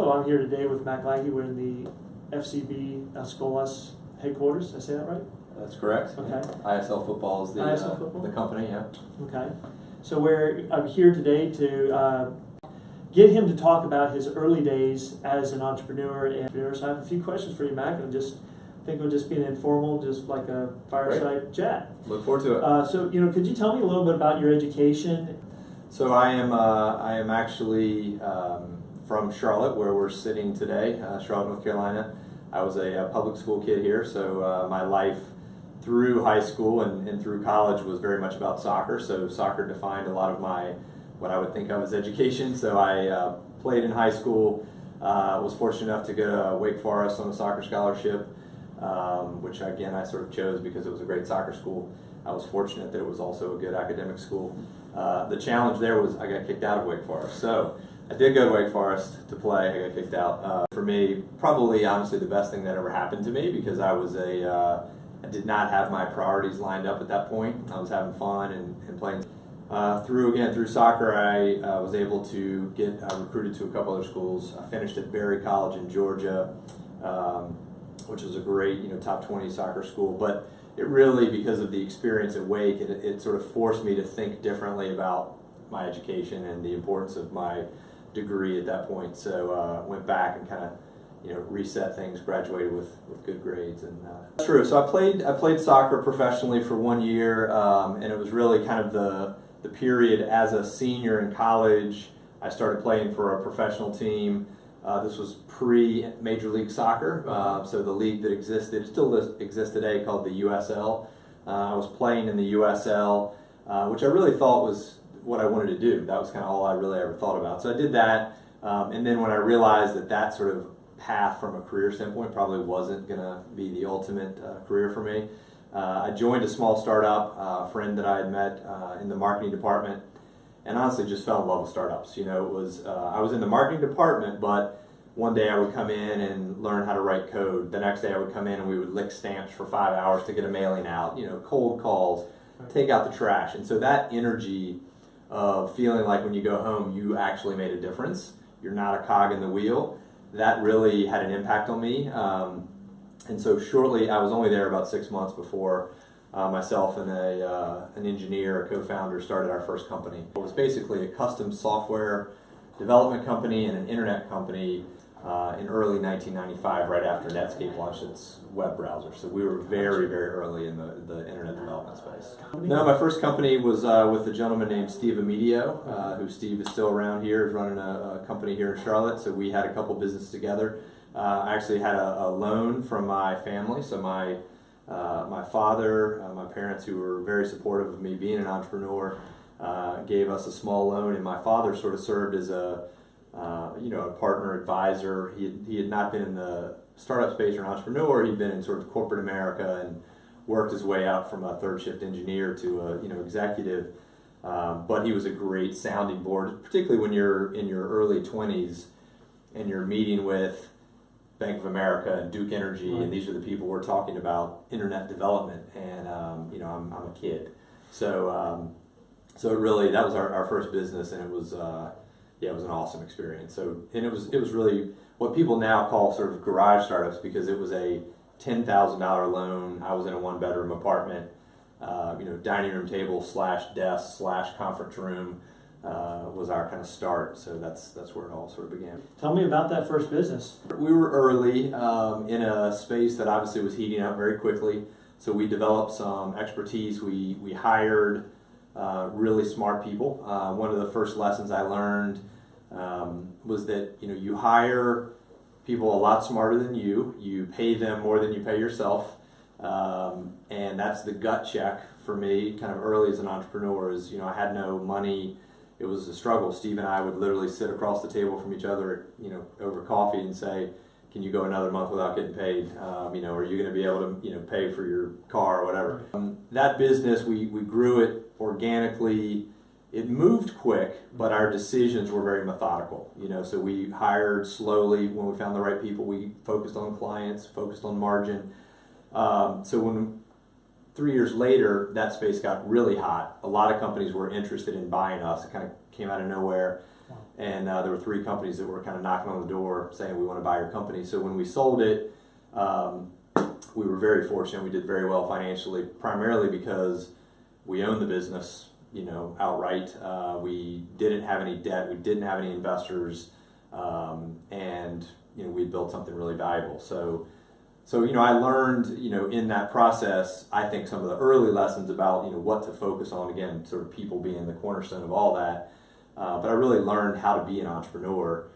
So I'm here today with Mac Lackey. We're in the FCB Skolas headquarters. Did I say that right? That's correct. Okay. ISL Football is the company, yeah. Okay. So I'm here today to get him to talk about his early days as an entrepreneur. So I have a few questions for you, Mac, and I think it'll just be an informal, just like a fireside chat. Look forward to it. So could you tell me a little bit about your education? So I am actually from Charlotte, where we're sitting today, Charlotte, North Carolina. I was a public school kid here, so my life through high school and through college was very much about soccer. So soccer defined a lot of what I would think of as education. So I played in high school, was fortunate enough to go to Wake Forest on a soccer scholarship, which again I sort of chose because it was a great soccer school. I was fortunate that it was also a good academic school. The challenge there was I got kicked out of Wake Forest. So I did go to Wake Forest to play. I got kicked out. For me, probably honestly the best thing that ever happened to me, because I was I did not have my priorities lined up at that point. I was having fun and playing. Through soccer, I was able to get recruited to a couple other schools. I finished at Berry College in Georgia, which was a great top 20 soccer school. But it really, because of the experience at Wake, it sort of forced me to think differently about my education and the importance of my degree at that point. So went back and kind of reset things, graduated with good grades, and that's true. So I played soccer professionally for 1 year, and it was really kind of the period as a senior in college. I started playing for a professional team. This was pre-Major League Soccer, so the league that existed, still exists today, called the USL. I was playing in the USL, which I really thought was what I wanted to do. That was kind of all I really ever thought about. So I did that, and then when I realized that sort of path from a career standpoint probably wasn't going to be the ultimate career for me, I joined a small startup, a friend that I had met in the marketing department, and honestly just fell in love with startups. It was I was in the marketing department, but one day I would come in and learn how to write code. The next day I would come in and we would lick stamps for 5 hours to get a mailing out, cold calls, take out the trash. And so that energy of feeling like when you go home you actually made a difference, you're not a cog in the wheel, that really had an impact on me. And so shortly, I was only there about 6 months before myself and an engineer, a co-founder, started our first company. It was basically a custom software development company and an internet company in early 1995, right after Netscape launched its web browser. So we were very, very early in the internet development space. No, my first company was with a gentleman named Steve Amedio, who Steve is still around here, is running a company here in Charlotte. So we had a couple businesses together. I actually had a loan from my family. So my father, my parents, who were very supportive of me being an entrepreneur, gave us a small loan, and my father sort of served as a partner advisor. He had not been in the startup space or an entrepreneur. He'd been in sort of corporate America and worked his way out from a third shift engineer to a executive. But he was a great sounding board, particularly when you're in your early 20s and you're meeting with Bank of America and Duke Energy, right. And these are the people we're talking about internet development, and I'm a kid, so it really, that was our first business, and it was it was an awesome experience. So, and it was really what people now call sort of garage startups, because it was a $10,000 loan. I was in a 1-bedroom apartment, dining room table / desk / conference room. Was our kind of start, so that's where it all sort of began. Tell me about that first business. We were early in a space that obviously was heating up very quickly, so we developed some expertise. We hired really smart people. One of the first lessons I learned was that you hire people a lot smarter than you pay them more than you pay yourself, and that's the gut check for me kind of early as an entrepreneur. Is I had no money. It was a struggle. Steve and I would literally sit across the table from each other, over coffee, and say, "Can you go another month without getting paid? Are you going to be able to, pay for your car or whatever?" That business, we grew it organically. It moved quick, but our decisions were very methodical. So we hired slowly. When we found the right people, we focused on clients, focused on margin. So when 3 years later, that space got really hot. A lot of companies were interested in buying us. It kind of came out of nowhere. Wow. And there were 3 companies that were kind of knocking on the door saying, we want to buy your company. So when we sold it, we were very fortunate. We did very well financially, primarily because we owned the business, outright. We didn't have any debt. We didn't have any investors. And we built something really valuable. So I learned, in that process, I think some of the early lessons about, what to focus on, again, sort of people being the cornerstone of all that. But I really learned how to be an entrepreneur.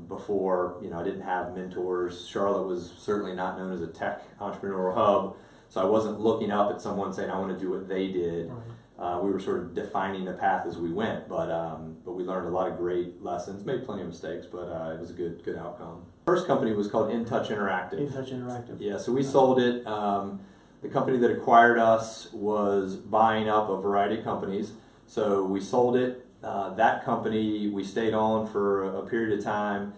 Before, I didn't have mentors. Charlotte was certainly not known as a tech entrepreneurial hub. So I wasn't looking up at someone saying, I want to do what they did. Right. We were sort of defining the path as we went, but we learned a lot of great lessons, made plenty of mistakes, but it was a good outcome. First company was called In Touch Interactive. In Touch Interactive. Yeah, so we sold it. The company that acquired us was buying up a variety of companies, so we sold it. That company we stayed on for a period of time.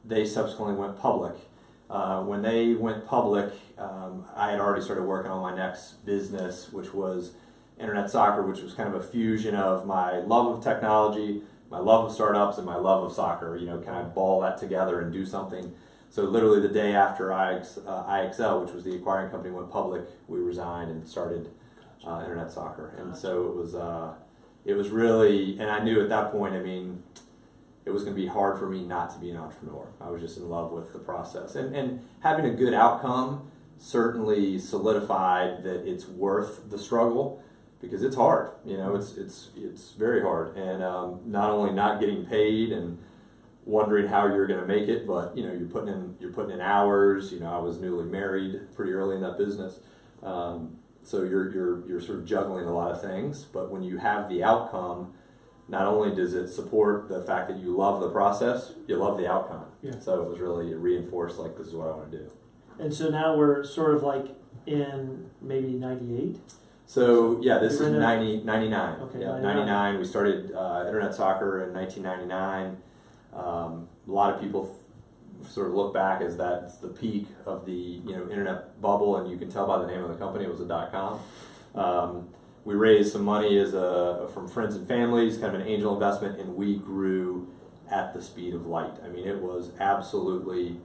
They subsequently went public. When they went public, I had already started working on my next business, which was Internet Soccer, which was kind of a fusion of my love of technology, my love of startups, and my love of soccer. Kind of ball that together and do something. So literally the day after IXL, which was the acquiring company, went public, we resigned and started Internet Soccer. And so it was really, and I knew at that point, it was going to be hard for me not to be an entrepreneur. I was just in love with the process. And having a good outcome certainly solidified that it's worth the struggle, because it's hard. It's very hard. And not only not getting paid and wondering how you're going to make it, but you're putting in hours. I was newly married pretty early in that business. So you're sort of juggling a lot of things, but when you have the outcome, not only does it support the fact that you love the process, you love the outcome. Yeah. So it was really reinforced, like, this is what I want to do. And so now we're sort of like in maybe 98? So yeah, this is 99. Okay, Yeah, 99. 99. We started Internet Soccer in 1999. A lot of people sort of look back as that's the peak of the internet bubble, and you can tell by the name of the company it was a .com. We raised some money from friends and families, kind of an angel investment, and we grew at the speed of light. It was absolutely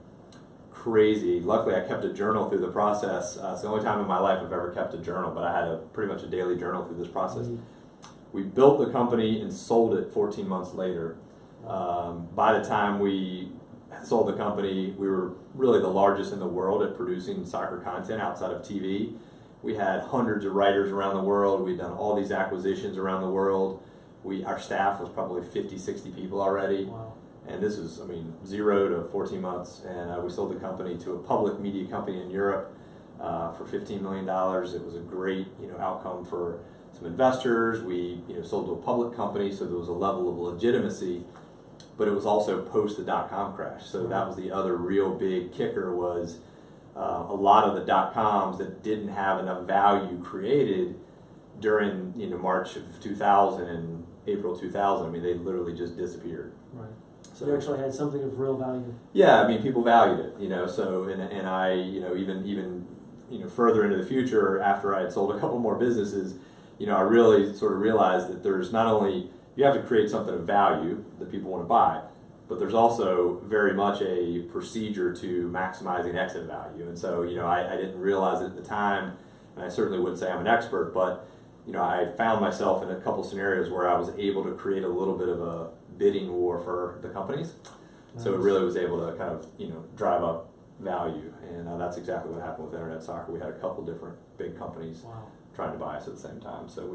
crazy. Luckily, I kept a journal through the process. It's the only time in my life I've ever kept a journal, but I had pretty much a daily journal through this process. Mm-hmm. We built the company and sold it 14 months later. By the time we sold the company, we were really the largest in the world at producing soccer content outside of TV. We had hundreds of writers around the world. We'd done all these acquisitions around the world. Our staff was probably 50, 60 people already. Wow. And this is, 0 to 14 months. And we sold the company to a public media company in Europe for $15 million. It was a great, outcome for some investors. We, sold to a public company, so there was a level of legitimacy. But it was also post the .com crash. So that was the other real big kicker, was a lot of the .coms that didn't have enough value created during March of 2000 and April 2000. They literally just disappeared. Right. So you actually had something of real value. Yeah, people valued it. So and I even further into the future, after I had sold a couple more businesses, I really sort of realized that there's not only, you have to create something of value that people want to buy, but there's also very much a procedure to maximizing exit value. And so, I didn't realize it at the time, and I certainly wouldn't say I'm an expert, but, I found myself in a couple scenarios where I was able to create a little bit of a bidding war for the companies. Nice. So it really was able to kind of, drive up value. And that's exactly what happened with Internet Soccer. We had a couple different big companies trying to buy us at the same time. So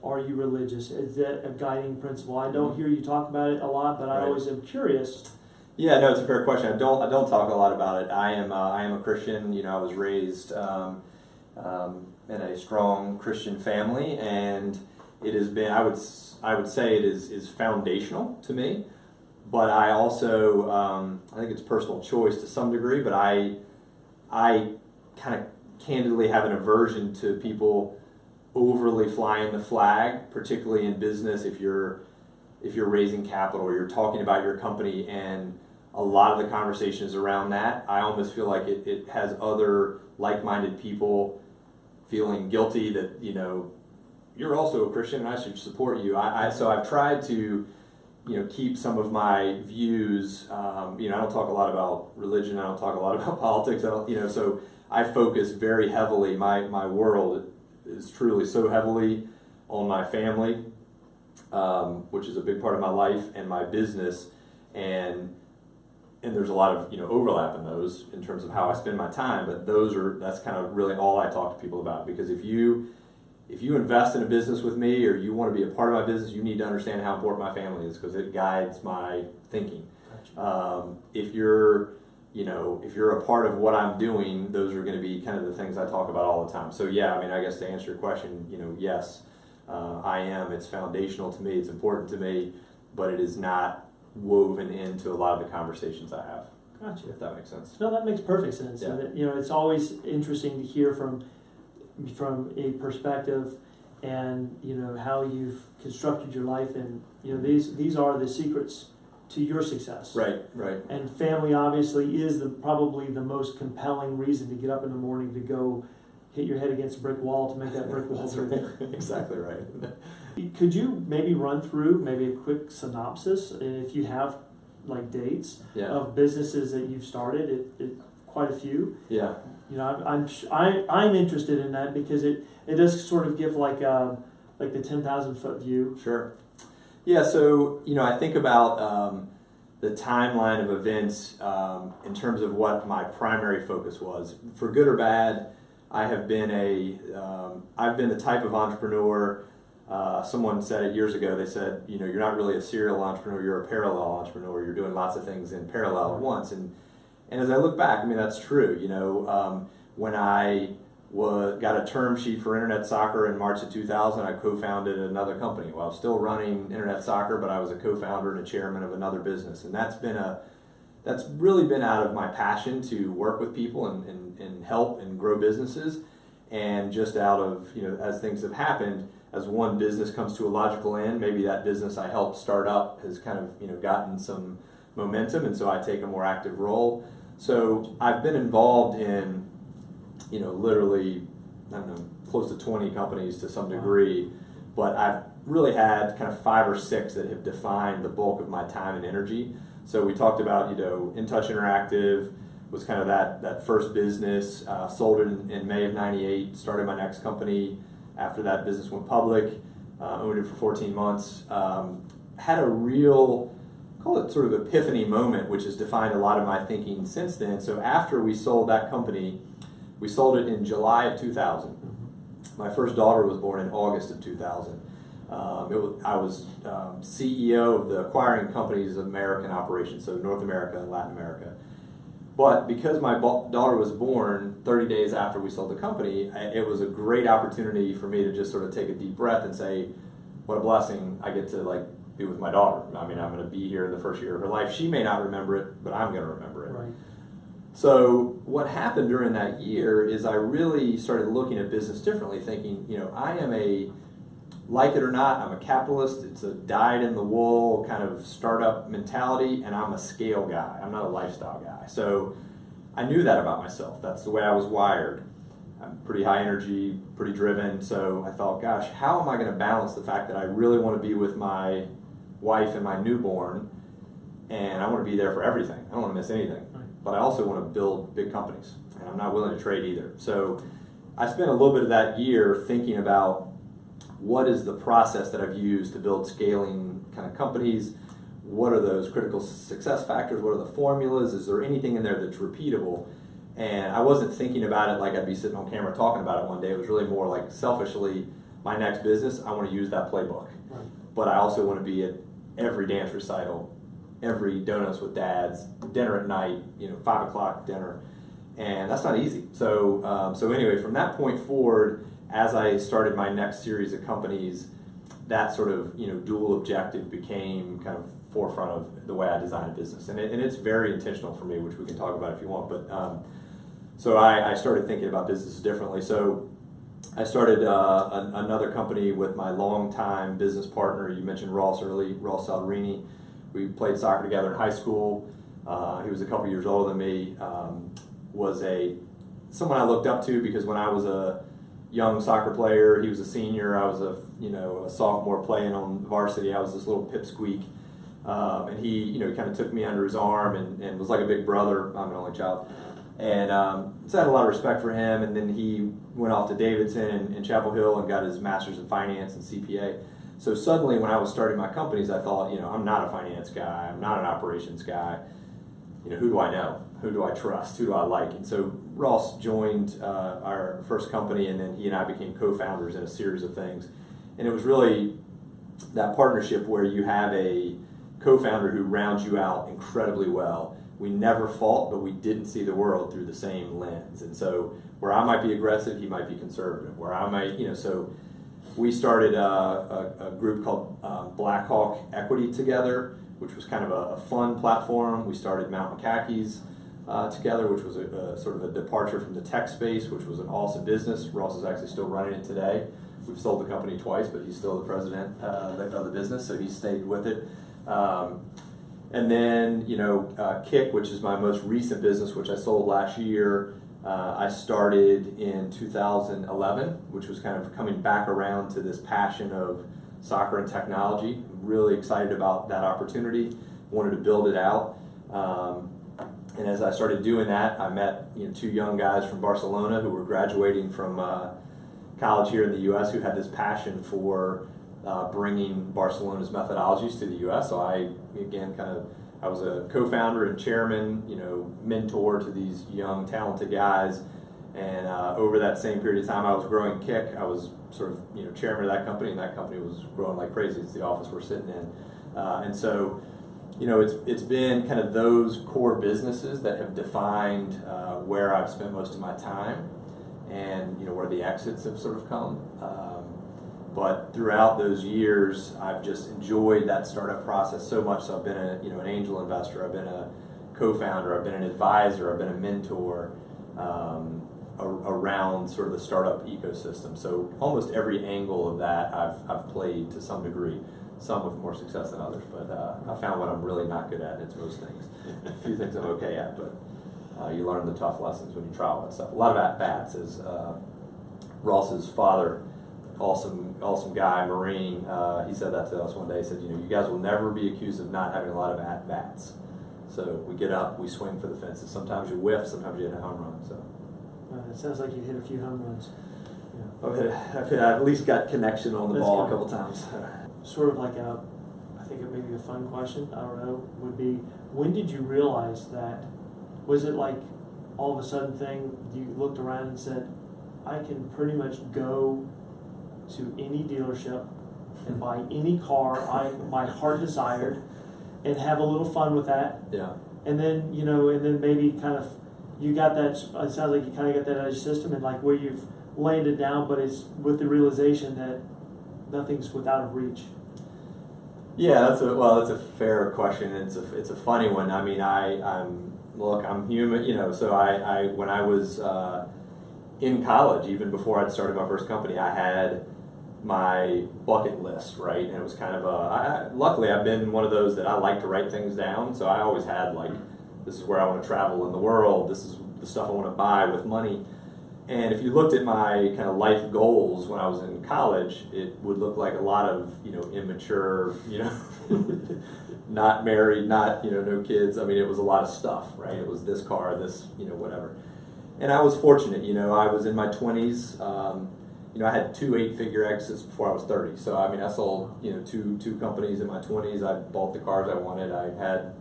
are you religious? Is that a guiding principle? I don't hear you talk about it a lot, but I always am curious. Yeah, no, it's a fair question. I don't talk a lot about it. I am a Christian. I was raised in a strong Christian family, and it has been, I would say it is foundational to me. But I also I think it's personal choice to some degree. But I kind of candidly have an aversion to people overly flying the flag, particularly in business. If you're raising capital or you're talking about your company, and a lot of the conversation is around that, I almost feel like it has other like-minded people feeling guilty that you're you're also a Christian and I should support you. So I've tried to, keep some of my views. I don't talk a lot about religion. I don't talk a lot about politics. So I focus very heavily. My world is truly so heavily on my family, which is a big part of my life, and my business, and there's a lot of overlap in those in terms of how I spend my time. But that's kind of really all I talk to people about, because if you invest in a business with me, or you want to be a part of my business, you need to understand how important my family is, because it guides my thinking. Gotcha. If you're a part of what I'm doing, those are going to be kind of the things I talk about all the time. So yeah, I guess to answer your question, yes, I am. It's foundational to me. It's important to me, but it is not woven into a lot of the conversations I have. Gotcha. If that makes sense. No, that makes perfect sense. Yeah. And it's always interesting to hear from a perspective, and how you've constructed your life, and these are the secrets to your success. Right. And family obviously is probably the most compelling reason to get up in the morning to go hit your head against a brick wall to make that brick wall through. Exactly right. Could you maybe run through maybe a quick synopsis, and if you have like dates of businesses that you've started? Quite a few. Yeah. I'm interested in that, because it does sort of give like the 10,000 foot view. Sure. Yeah. So I think about the timeline of events in terms of what my primary focus was. For good or bad, I have been I've been the type of entrepreneur. Someone said it years ago. They said, you're not really a serial entrepreneur. You're a parallel entrepreneur. You're doing lots of things in parallel at once. And as I look back, that's true. When I got a term sheet for Internet Soccer in March of 2000, I co-founded another company. Well, I was still running Internet Soccer, but I was a co-founder and a chairman of another business. And that's really been out of my passion to work with people and help and grow businesses. And just out of, as things have happened, as one business comes to a logical end, maybe that business I helped start up has kind of, gotten some momentum, and so I take a more active role. So I've been involved in, literally, close to 20 companies to some degree, but I've really had kind of 5 or 6 that have defined the bulk of my time and energy. So we talked about, In Touch Interactive was kind of that first business, sold it in May of '98, started my next company after that business went public, owned it for 14 months, had a real, call it sort of epiphany moment, which has defined a lot of my thinking since then. So after we sold that company, we sold it in July of 2000. My first daughter was born in August of 2000. I was CEO of the acquiring company's American operations, so North America and Latin America. But because my daughter was born 30 days after we sold the company, it was a great opportunity for me to just sort of take a deep breath and say, what a blessing I get to be with my daughter. I'm going to be here in the first year of her life. She may not remember it, but I'm going to remember it. Right. So what happened during that year is I really started looking at business differently, thinking, I am like it or not, I'm a capitalist. It's a dyed-in-the-wool kind of startup mentality, and I'm a scale guy. I'm not a lifestyle guy. So I knew that about myself. That's the way I was wired. I'm pretty high energy, pretty driven. So I thought, gosh, how am I going to balance the fact that I really want to be with my wife and my newborn, and I want to be there for everything. I don't want to miss anything. But I also want to build big companies, and I'm not willing to trade either. So I spent a little bit of that year thinking about what is the process that I've used to build scaling kind of companies. What are those critical success factors? What are the formulas? Is there anything in there that's repeatable? And I wasn't thinking about it like I'd be sitting on camera talking about it one day. It was really more like selfishly, my next business, I want to use that playbook. Right. But I also want to be at every dance recital, every donuts with dads, dinner at night, 5 o'clock dinner. And that's not easy. So anyway, from that point forward, as I started my next series of companies, that sort of dual objective became kind of forefront of the way I design a business, and it's very intentional for me, which we can talk about if you want. But so I started thinking about businesses differently. So I started another company with my longtime business partner. You mentioned Ross early, Ross Saldarini. We played soccer together in high school. He was a couple years older than me. Was someone I looked up to because when I was a young soccer player. He was a senior. I was a sophomore playing on varsity. I was this little pipsqueak. And he kind of took me under his arm and was like a big brother. I'm an only child. And so I had a lot of respect for him. And then he went off to Davidson and Chapel Hill and got his master's in finance and CPA. So suddenly when I was starting my companies, I thought, I'm not a finance guy. I'm not an operations guy. Who do I know? Who do I trust? Who do I like? And so Ross joined our first company, and then he and I became co-founders in a series of things. And it was really that partnership where you have a co-founder who rounds you out incredibly well. We never fought, but we didn't see the world through the same lens. And so where I might be aggressive, he might be conservative. Where I might, so we started a group called Blackhawk Equity together, which was kind of a fun platform. We started Mac Lackey's together, which was a sort of a departure from the tech space, which was an awesome business. Ross is actually still running it today. We've sold the company twice, but he's still the president of the business, so he stayed with it. And then, Kick, which is my most recent business, which I sold last year, I started in 2011, which was kind of coming back around to this passion of soccer and technology. I'm really excited about that opportunity, wanted to build it out. And as I started doing that, I met two young guys from Barcelona who were graduating from college here in the U.S. who had this passion for bringing Barcelona's methodologies to the U.S. So I was a co-founder and chairman, mentor to these young, talented guys. And over that same period of time, I was growing Kick. I was sort of, chairman of that company, and that company was growing like crazy. It's the office we're sitting in. And so, it's been kind of those core businesses that have defined where I've spent most of my time, and where the exits have sort of come. But throughout those years, I've just enjoyed that startup process so much. So I've been an angel investor. I've been a co-founder. I've been an advisor. I've been a mentor around sort of the startup ecosystem. So almost every angle of that I've played to some degree. Some with more success than others. But I found what I'm really not good at. It's most things. A few things I'm okay at, but you learn the tough lessons when you try all that stuff. A lot of at-bats. As Ross's father, awesome guy, Marine, he said that to us one day. He said, you guys will never be accused of not having a lot of at-bats. So we get up, we swing for the fences. Sometimes you whiff, sometimes you hit a home run. So it sounds like you hit a few home runs. Yeah. I've at least got connection on the ball a couple times. Sort of like I think it may be a fun question, I don't know, would be, when did you realize that? Was it like all of a sudden thing, you looked around and said, I can pretty much go to any dealership and buy any car my heart desired and have a little fun with that? Yeah. And then, and then maybe kind of, you got that, it sounds like you kind of got that out of your system, and like where you've landed now, but it's with the realization that nothing's without reach. Yeah, that's a fair question. It's a funny one. I mean, I'm human, so I when I was in college, even before I'd started my first company, I had my bucket list, right? And it was kind of luckily I've been one of those that I like to write things down, so I always had like, this is where I want to travel in the world, this is the stuff I want to buy with money. And if you looked at my kind of life goals when I was in college, it would look like a lot of, immature, not married, no kids. I mean, it was a lot of stuff, right? It was this car, this, whatever. And I was fortunate, I was in my 20s. I had 2 8-figure exits before I was 30. So, I mean, I sold, two companies in my 20s. I bought the cars I wanted. I had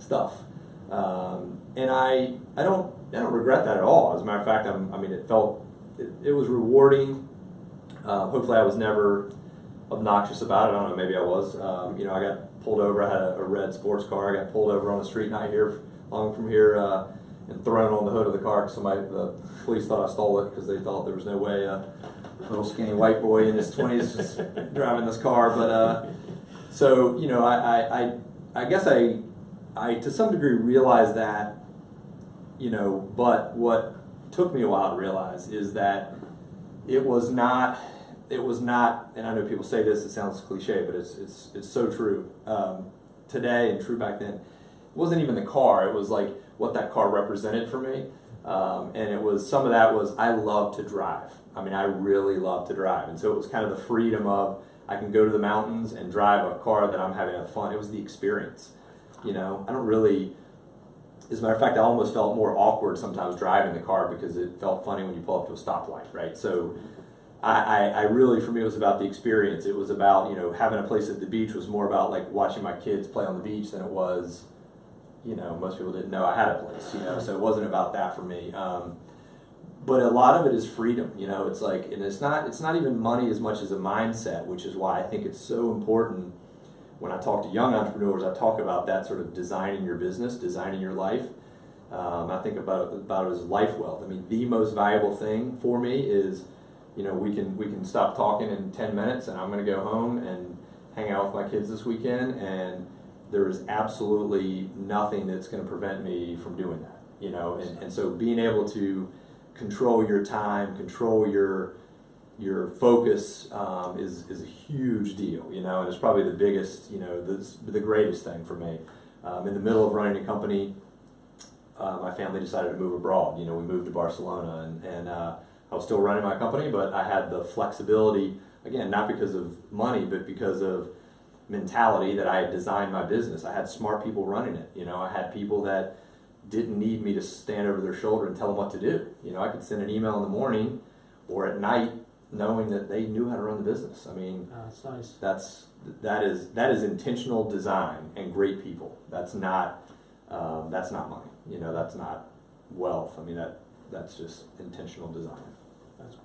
stuff. And I don't regret that at all. As a matter of fact, it was rewarding. Hopefully I was never obnoxious about it. I don't know, maybe I was. I got pulled over. I had a red sports car. I got pulled over on the street not long from here, and thrown on the hood of the car because the police thought I stole it because they thought there was no way a little skinny white boy in his 20s was driving this car. But so, I guess I to some degree realized that, but what took me a while to realize is that it was not, and I know people say this, it sounds cliche, but it's so true today and true back then. It wasn't even the car, it was like what that car represented for me. And it was, some of that was, I love to drive. I mean, I really love to drive. And so it was kind of the freedom of, I can go to the mountains and drive a car that I'm having fun. It was the experience. You know, I don't really, as a matter of fact, I almost felt more awkward sometimes driving the car because it felt funny when you pull up to a stoplight, right? So I really, for me, it was about the experience. It was about, you know, having a place at the beach was more about like watching my kids play on the beach than it was, you know, most people didn't know I had a place, you know, so it wasn't about that for me. But a lot of it is freedom, you know, it's like, and it's not even money as much as a mindset, which is why I think it's so important. When I talk to young entrepreneurs, I talk about that sort of designing your business, designing your life. I think about it as life wealth. I mean, the most valuable thing for me is, you know, we can stop talking in 10 minutes and I'm going to go home and hang out with my kids this weekend, and there is absolutely nothing that's going to prevent me from doing that, you know, and so being able to control your time, control your focus is a huge deal, you know, and it's probably the biggest, you know, the greatest thing for me. In the middle of running a company, my family decided to move abroad. You know, we moved to Barcelona, and I was still running my company, but I had the flexibility, again, not because of money, but because of mentality that I had designed my business. I had smart people running it. You know, I had people that didn't need me to stand over their shoulder and tell them what to do. You know, I could send an email in the morning or at night knowing that they knew how to run the business. I mean, that's nice. That is intentional design and great people. That's not money. You know, that's not wealth. I mean, that's just intentional design. That's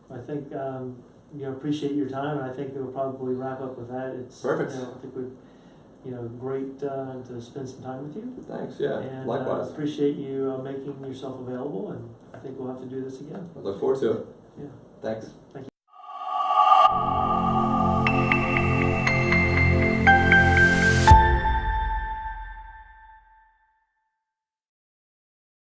great. I think you know, appreciate your time, and I think we'll probably wrap up with that. It's perfect. You know, I think great to spend some time with you. Thanks. Yeah. And likewise. Appreciate you making yourself available, and I think we'll have to do this again. I look forward to it. Yeah. Thanks. Thank you.